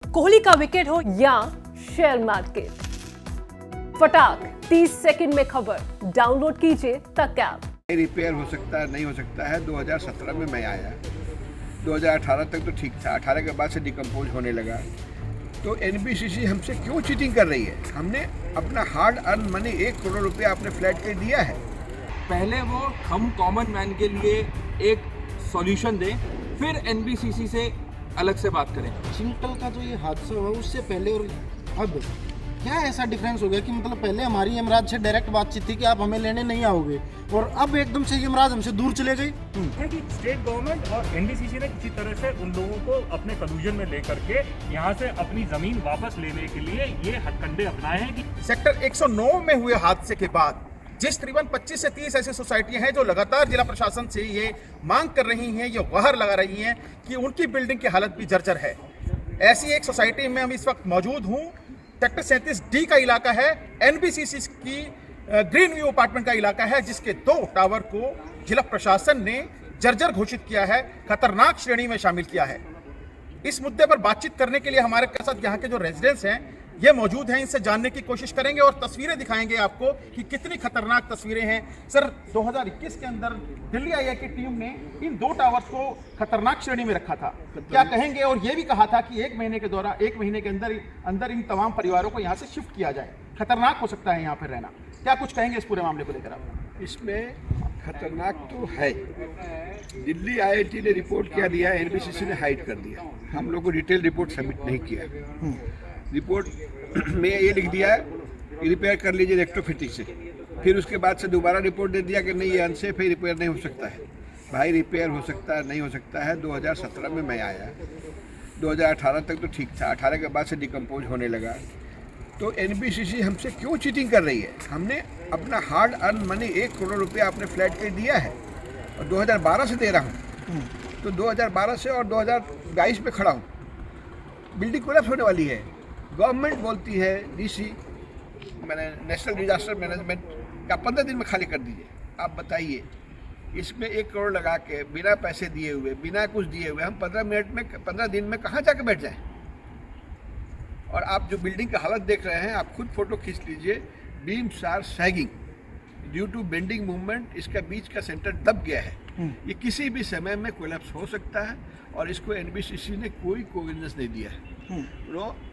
कोहली का विकेट हो या शेयर मार्केट, फटाक 30 सेकंड में खबर। डाउनलोड कीजिए तक ऐप। रिपेयर हो सकता है, नहीं हो सकता है। 2017 में मैं आया, 2018 तक तो ठीक था, 18 के बाद से डिकम्पोज होने लगा। तो एनबीसीसी हमसे क्यों चीटिंग कर रही है? हमने अपना हार्ड अर्न मनी 1 करोड़ रुपया अपने फ्लैट के दिया है। पहले वो हम कॉमन मैन के लिए एक सॉल्यूशन दें, फिर एनबीसीसी से अलग से बात करें। चिंटल का जो ये हादसा हुआ उससे पहले और अब क्या ऐसा डिफरेंस हो गया कि मतलब पहले हमारी यमराज से डायरेक्ट बातचीत थी कि आप हमें लेने नहीं आओगे, और अब एकदम से यमराज हमसे दूर चले गई। है कि स्टेट गवर्नमेंट और एनबीसीसी ने किसी तरह से उन लोगों को अपने कलूजन में लेकर के यहाँ से अपनी जमीन वापस लेने के लिए ये हथकंडे अपनाए हैं कि सेक्टर 109 में हुए हादसे के बाद जिस तकरीबन 25 से 30 ऐसी सोसाइटियां हैं जो लगातार जिला प्रशासन से ये मांग कर रही हैं, ये गुहार लगा रही हैं कि उनकी बिल्डिंग की हालत भी जर्जर है। ऐसी एक सोसाइटी में हम इस वक्त मौजूद हूँ। सेक्टर 37D का इलाका है, एनबीसीसी की ग्रीन व्यू अपार्टमेंट का इलाका है, जिसके 2 टावर को जिला प्रशासन ने जर्जर घोषित किया है, खतरनाक श्रेणी में शामिल किया है। इस मुद्दे पर बातचीत करने के लिए हमारे साथ यहाँ के जो रेजिडेंट्स हैं ये मौजूद हैं, इनसे जानने की कोशिश करेंगे और तस्वीरें दिखाएंगे आपको कि कितनी खतरनाक तस्वीरें हैं। सर, 2021 के अंदर दिल्ली आईआई की टीम ने इन 2 टावर्स को खतरनाक श्रेणी में रखा था, क्या कहेंगे? और ये भी कहा था कि 1 महीने के अंदर इन तमाम परिवारों को यहाँ से शिफ्ट किया जाए। खतरनाक हो सकता है यहाँ पर रहना। क्या कुछ कहेंगे इस पूरे मामले को लेकर आप? इसमें खतरनाक तो है। दिल्ली आईआईटी ने रिपोर्ट क्या दिया, एनबीसीसी ने हाइड कर दिया। हम लोग को डिटेल रिपोर्ट सबमिट नहीं किया। रिपोर्ट में ये लिख दिया है कि रिपेयर कर लीजिए रेट्रोफिटिंग से। फिर उसके बाद से दोबारा रिपोर्ट दे दिया कि नहीं, ये अनसेफ है, रिपेयर नहीं हो सकता है। भाई, रिपेयर हो सकता है, नहीं हो सकता है। 2017 में मैं आया, 2018 तक तो ठीक था, 18 के बाद से डिकम्पोज होने लगा। तो एनबीसीसी हमसे क्यों चीटिंग कर रही है? हमने अपना हार्ड अर्न मनी 1 करोड़ रुपया अपने फ्लैट के दिया है और 2012 से दे रहा हूँ। तो 2012 से और 2022 में खड़ा हूँ। बिल्डिंग कोलैप्स होने वाली है। गवर्नमेंट बोलती है, डीसी मैंने नेशनल डिजास्टर मैनेजमेंट का 15 दिन में खाली कर दीजिए। आप बताइए, इसमें 1 करोड़ लगा के बिना पैसे दिए हुए, बिना कुछ दिए हुए, हम 15 दिन में कहाँ जाके बैठ जाएं? और आप जो बिल्डिंग की हालत देख रहे हैं, आप खुद फोटो खींच लीजिए। Beams are sagging due to bending movement. इसका बीच का सेंटर दब गया है। ये किसी भी समय में कोलैप्स हो सकता है और इसको एनबीसीसी ने कोई कोविडेंस नहीं दिया है।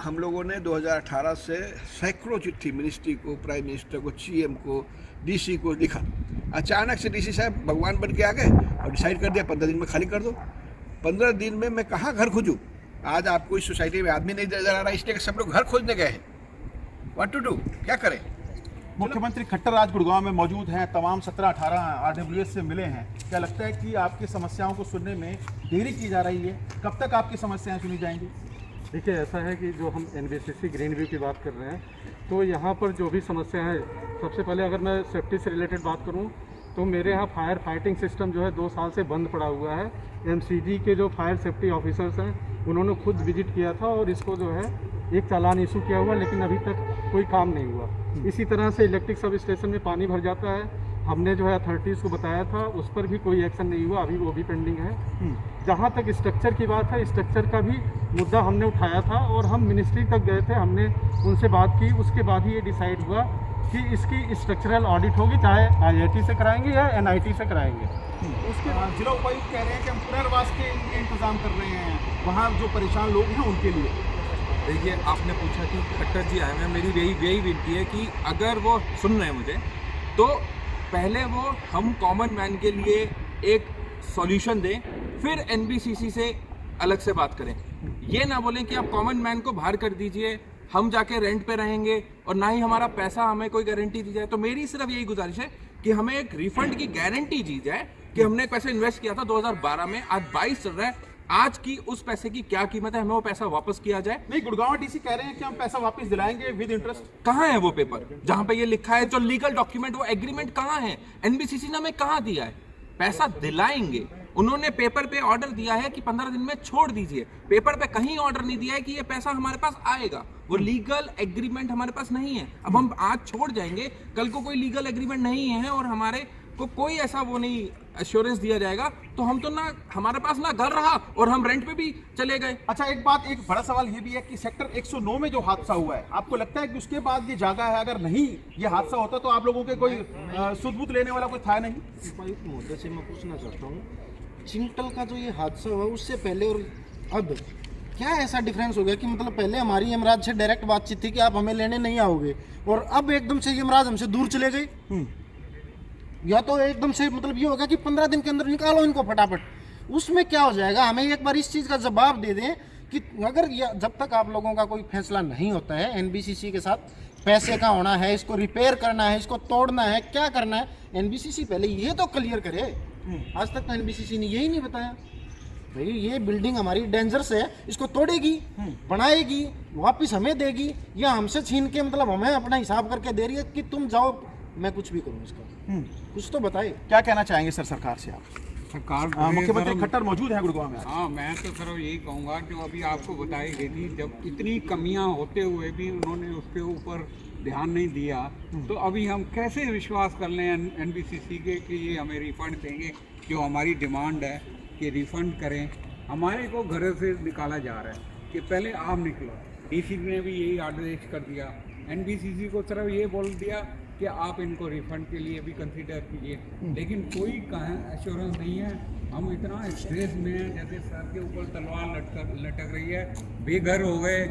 हम लोगों ने 2018 से सैकड़ों चिट्ठी मिनिस्ट्री को, प्राइम मिनिस्टर को, सीएम को, डीसी को लिखा। अचानक से डीसी साहब भगवान बन के आ गए और डिसाइड कर दिया 15 दिन में खाली कर दो। 15 दिन में मैं कहाँ घर खोजूँ? आज आपको इस सोसाइटी में आदमी नहीं नजर आ रहा, इसलिए सब लोग घर खोजने गए हैं। व्हाट टू डू, क्या करें? मुख्यमंत्री खट्टर आज गुड़गांव में मौजूद हैं, तमाम 17-18 आरडब्ल्यूएस से मिले हैं। क्या लगता है कि आपकी समस्याओं को सुनने में देरी की जा रही है? कब तक आपकी समस्याएं सुनी जाएंगी? देखिए, ऐसा है कि जो हम एनबीसीसी ग्रीन व्यू की बात कर रहे हैं, तो यहाँ पर जो भी समस्या है, सबसे पहले अगर मैं सेफ्टी से रिलेटेड बात करूँ तो मेरे यहाँ फायर फाइटिंग सिस्टम जो है 2 साल से बंद पड़ा हुआ है। एमसीडी के जो फायर सेफ्टी ऑफिसर्स हैं उन्होंने खुद विजिट किया था और इसको जो है एक चालान इशू किया हुआ, लेकिन अभी तक कोई काम नहीं हुआ। इसी तरह से इलेक्ट्रिक सब स्टेशन में पानी भर जाता है, हमने जो है अथॉरिटीज़ को बताया था, उस पर भी कोई एक्शन नहीं हुआ, अभी वो भी पेंडिंग है। जहाँ तक स्ट्रक्चर की बात है, स्ट्रक्चर का भी मुद्दा हमने उठाया था और हम मिनिस्ट्री तक गए थे, हमने उनसे बात की। उसके बाद ही ये डिसाइड हुआ कि इसकी स्ट्रक्चरल ऑडिट होगी, चाहे आईआईटी से कराएंगे या एनआईटी से कराएंगे। उसके बाद जिला उपायुक्त कह रहे हैं कि हम पुनर्वास के इंतजाम कर रहे हैं वहाँ जो परेशान लोग हैं उनके लिए। देखिए, आपने पूछा कि खट्टर जी आए हैं, मेरी यही विनती है कि अगर वो सुन रहे हैं मुझे, तो पहले वो हम कॉमन मैन के लिए एक सॉल्यूशन दें, फिर एनबीसीसी से अलग से बात करें। ये ना बोलें कि आप कॉमन मैन को बाहर कर दीजिए, हम जाके रेंट पे रहेंगे और ना ही हमारा पैसा हमें कोई गारंटी दी जाए। तो मेरी सिर्फ यही गुजारिश है कि हमें एक रिफंड की गारंटी दी जाए कि हमने पैसे इन्वेस्ट किया था 2012 में, आज 22 चल रहा है, आज की उस पैसे की क्या कीमत है, हमें वो पैसा वापस किया जाए। नहीं, गुड़गांव डीसी कह रहे हैं कि हम पैसा वापस दिलाएंगे विद इंटरेस्ट। कहाँ है वो पेपर जहाँ पे ये लिखा है? जो लीगल डॉक्यूमेंट, वो एग्रीमेंट कहाँ है? एनबीसीसी ने हमें कहाँ दिया है? पैसा दिलाएंगे। उन्होंने पेपर पे ऑर्डर दिया है कि 15 दिन में छोड़ दीजिए, पेपर पे कहीं ऑर्डर नहीं दिया है कि ये पैसा हमारे पास आएगा। वो लीगल एग्रीमेंट हमारे पास नहीं है। अब हम आज छोड़ जाएंगे, कल को कोई लीगल एग्रीमेंट नहीं है और हमारे को कोई ऐसा वो नहीं एश्योरेंस दिया जाएगा, तो हम तो ना, हमारे पास ना घर रहा और हम रेंट पे भी चले गए। अच्छा, एक बड़ा सवाल ये भी है कि सेक्टर 109 में जो हादसा हुआ है, आपको लगता है कि उसके बाद ये जगह है, अगर नहीं ये हादसा होता तो आप लोगों के कोई सुध-बुध लेने वाला कोई था नहीं? उपायुक्त महोदय से मैं पूछना चाहता हूँ, चिंटल का जो ये हादसा हुआ उससे पहले और अब क्या ऐसा डिफरेंस हो गया कि मतलब पहले हमारी यमराज से डायरेक्ट बातचीत थी कि आप हमें लेने नहीं आओगे, और अब एकदम से यमराज हमसे दूर चले गए? या तो एकदम से मतलब ये होगा कि 15 दिन के अंदर निकालो इनको फटाफट। उसमें क्या हो जाएगा, हमें एक बार इस चीज़ का जवाब दे दें कि अगर जब तक आप लोगों का कोई फैसला नहीं होता है एनबीसीसी के साथ, पैसे का होना है, इसको रिपेयर करना है, इसको तोड़ना है, क्या करना है, एनबीसीसी पहले ये तो क्लियर करे। आज तक तो एनबीसीसी ने यही नहीं बताया। भाई ये बिल्डिंग हमारी डेंजरस है, इसको तोड़ेगी, बनाएगी, वापस हमें देगी, या हमसे छीन के मतलब हमें अपना हिसाब करके दे रही है कि तुम जाओ मैं कुछ भी करूँ इसका। कुछ तो बताए। क्या कहना चाहेंगे सर सरकार से आप? सरकार मुख्यमंत्री खट्टर मौजूद है गुड़गांव में आज। हाँ, मैं तो सर यही कहूँगा जो अभी आपको बताई गई थी, जब इतनी कमियां होते हुए भी उन्होंने उसके ऊपर ध्यान नहीं दिया, तो अभी हम कैसे विश्वास कर लें एनबीसीसी के कि ये हमें रिफंड देंगे? जो हमारी डिमांड है कि रिफंड करें, हमारे को घर से निकाला जा रहा है कि पहले आप निकलो। डीसी ने भी यही आदेश कर दिया, एनबीसीसी को सिर्फ ये बोल दिया कि आप इनको रिफंड के लिए भी कंसीडर कीजिए, लेकिन कोई एश्योरेंस नहीं है। हम इतना स्ट्रेस में हैं, जैसे सर के ऊपर तलवार लटक रही है, बेघर हो गए,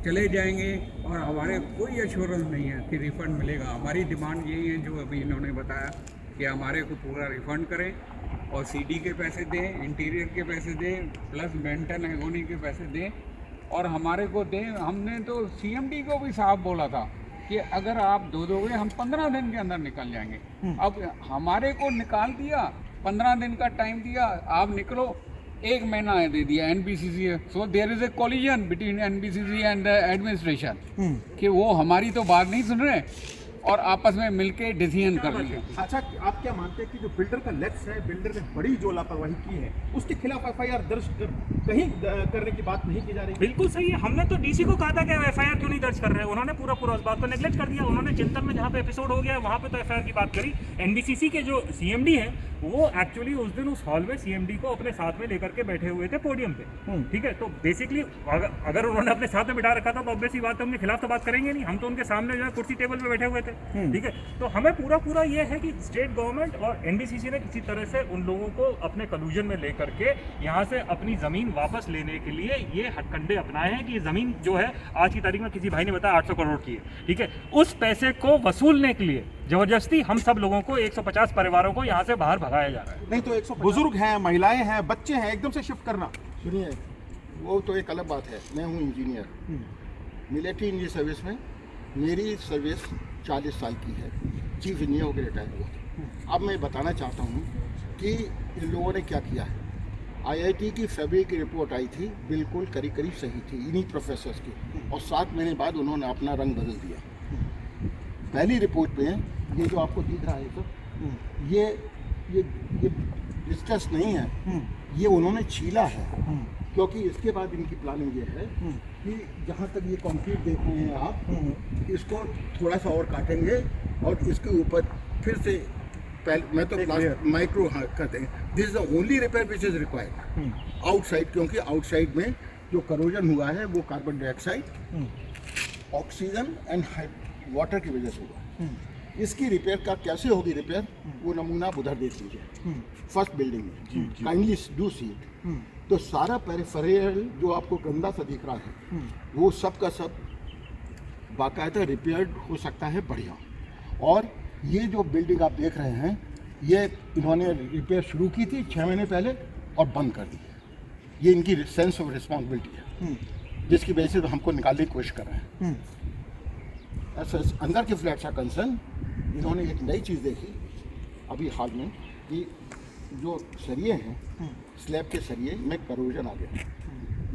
चले जाएंगे और हमारे कोई एश्योरेंस नहीं है कि रिफ़ंड मिलेगा। हमारी डिमांड यही है जो अभी इन्होंने बताया कि हमारे को पूरा रिफ़ंड करें और सीडी के पैसे दें, इंटीरियर के पैसे दें, प्लस मेंटेन एगोनी के पैसे दें और हमारे को दें। हमने तो सीएमडी को भी साफ बोला था कि अगर आप दो दोगे हम 15 दिन के अंदर निकल जाएंगे। अब हमारे को निकाल दिया, 15 दिन का टाइम दिया, आप निकलो, 1 महीना दे दिया NBCC. So there is a collision between NBCC and the administration कि वो हमारी तो बात नहीं सुन रहे और आपस में मिलके डिसीजन कर रहे हैं। अच्छा, आप क्या मानते हैं कि जो बिल्डर का लक्ष्य है, बिल्डर ने बड़ी जो लापरवाही की है, उसके खिलाफ एफआईआर दर्ज कहीं करने की बात नहीं की जा रही? बिल्कुल सही है। हमने तो डीसी को कहा था कि एफआईआर क्यों नहीं दर्ज कर रहे हैं, उन्होंने पूरा उस बात को नेग्लेक्ट कर दिया। उन्होंने चिंतन में जहाँ पे एपिसोड हो गया वहाँ पे तो एफआईआर की बात करी। एनबीसीसी के जो सीएमडी है वो एक्चुअली उस दिन उस हॉल में सीएमडी को अपने साथ में लेकर के बैठे हुए थे पोडियम पे, ठीक है। तो बेसिकली अगर उन्होंने अपने साथ में बिठा रखा था तो ऑब्वियसली बात है उनके खिलाफ तो बात करेंगे नहीं। हम तो उनके सामने जो है कुर्सी टेबल पे बैठे हुए थे, ठीक है। तो हमें पूरा ये है कि स्टेट गवर्नमेंट और एनबीसीसी ने किसी तरह से उन लोगों को अपने कलूजन में लेकर के यहाँ से अपनी जमीन वापस लेने के लिए ये हथकंडे अपनाए हैं कि ये जमीन जो है आज की तारीख में किसी भाई ने बताया 800 करोड़ की है, ठीक है। उस पैसे को वसूलने के लिए जबरदस्ती हम सब लोगों को 150 परिवारों को यहाँ से बाहर भगाया जा रहा है। नहीं तो 150 बुजुर्ग हैं, महिलाएं हैं, बच्चे हैं, एकदम से शिफ्ट करना। सुनिए, वो तो एक अलग बात है। मैं हूँ इंजीनियर, मिलिट्री इंजीनियर सर्विस में मेरी सर्विस 40 साल की है, चीफ इंजीनियर होकर रिटायर हुआ। अब मैं बताना चाहता हूँ कि इन लोगों ने क्या किया है। आईआईटी की फरवरी की रिपोर्ट आई थी, बिल्कुल करीब सही थी इन्हीं प्रोफेसर्स की, और 7 महीने बाद उन्होंने अपना रंग बदल दिया। पहली रिपोर्ट में ये जो आपको दिख रहा है सब, ये डिस्कस नहीं है, ये उन्होंने छीला है, क्योंकि इसके बाद इनकी प्लानिंग ये है कि जहाँ तक ये कंक्रीट देख रहे हैं आप, इसको थोड़ा सा और काटेंगे और इसके ऊपर फिर से मैं तो माइक्रो कर देंगे। This is the only repair which is required outside, क्योंकि आउटसाइड में जो करोजन हुआ है वो carbon dioxide, oxygen and water की वजह से हुआ। इसकी रिपेयर का कैसे होगी रिपेयर, वो नमूना आप उधर देख लीजिए फर्स्ट बिल्डिंग में, काइंडली डू सी इट। तो सारा पेरिफेरल जो आपको गंदा सा दिख रहा है वो सब का सब बाकायदा रिपेयर्ड हो सकता है बढ़िया। और ये जो बिल्डिंग आप देख रहे हैं, ये इन्होंने रिपेयर शुरू की थी 6 महीने पहले और बंद कर दी। ये इनकी सेंस ऑफ रिस्पॉन्सिबिलिटी है, जिसकी वजह से हमको निकालने की कोशिश कर रहे हैं। ऐसा अंदर के फ्लैट्स का कंसर्न, इन्होंने एक नई चीज़ देखी अभी हाल में कि जो सरिये हैं, स्लैब के सरिये में करोजन आ गया।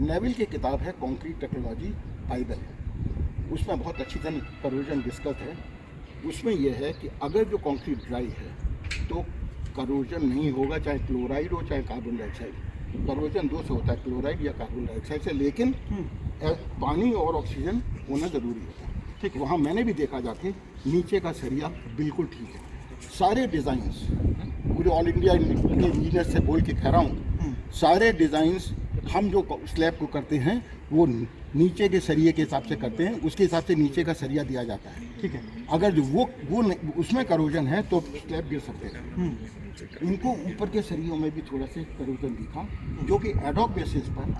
नेविल की किताब है कंक्रीट टेक्नोलॉजी बाइबल है, उसमें बहुत अच्छी तरह करोजन डिस्कस है। उसमें यह है कि अगर जो कंक्रीट ड्राई है तो करोजन नहीं होगा, चाहे क्लोराइड हो चाहे कार्बन डाइऑक्साइड। करोजन 2 से होता है, क्लोराइड या कार्बन डाइऑक्साइड से, लेकिन पानी और ऑक्सीजन होना ज़रूरी होता है। ठीक, वहाँ मैंने भी देखा जाके नीचे का सरिया बिल्कुल ठीक है, सारे डिज़ाइंस पूरे ऑल इंडिया के इंजीनियर से बोल के कह रहा हूँ, सारे डिज़ाइंस हम जो स्लैब को करते हैं वो नीचे के सरिये के हिसाब से करते हैं, उसके हिसाब से नीचे का सरिया दिया जाता है। ठीक है। अगर जो वो उसमें करोजन है तो स्लैब गिर सकते हैं। इनको ऊपर के सरियों में भी थोड़ा से करोजन दिखा, जो कि एडॉक बेसिस पर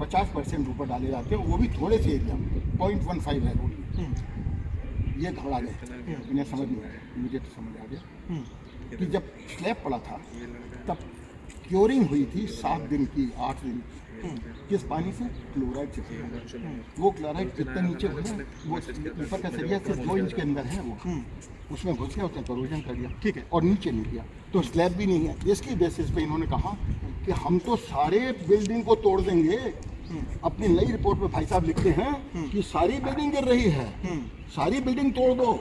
50% ऊपर डाले जाते हैं, वो भी थोड़े से एरिया में 0.15 है वो। ये घबरा गए, इन्हें समझ नहीं आया, मुझे तो समझ आ गया कि जब स्लैब पड़ा था तब क्योरिंग हुई थी 7 दिन की 8 दिन की। किस पानी से? क्लोराइड से। वो क्लोराइड कितने नीचे घुसा, वो ऊपर का सरिया से 2 इंच के अंदर है, वो उसमें घुस गया, उसने करोजन कर दिया। ठीक है। और नीचे नहीं गया, तो स्लैब भी नहीं है। इसकी बेसिस पे इन्होंने कहा कि हम तो सारे बिल्डिंग को तोड़ देंगे। अपनी नई रिपोर्ट में भाई साहब लिखते हैं कि सारी बिल्डिंग गिर रही है, सारी बिल्डिंग तोड़ दो,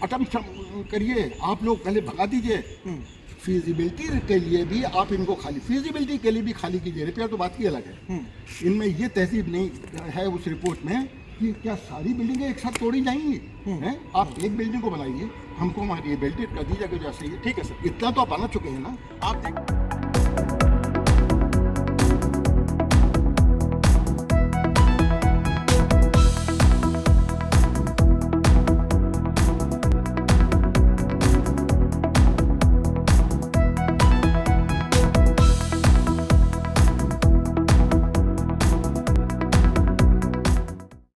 अटेम्प्ट करिए, आप लोग पहले भगा दीजिए। फिजिबिलिटी के लिए भी आप इनको खाली, फिजिबिलिटी के लिए भी खाली कीजिए, रिपेयर तो बात की अलग है। इनमें ये तहजीब नहीं है उस रिपोर्ट में कि क्या सारी बिल्डिंगें एक साथ तोड़ी जाएंगी हैं? आप एक बिल्डिंग को बनाइए, हमको हमारी बिल्डिंग कर दीजिए जैसे ही। ठीक है सर, इतना तो आप आना चुके हैं ना। आप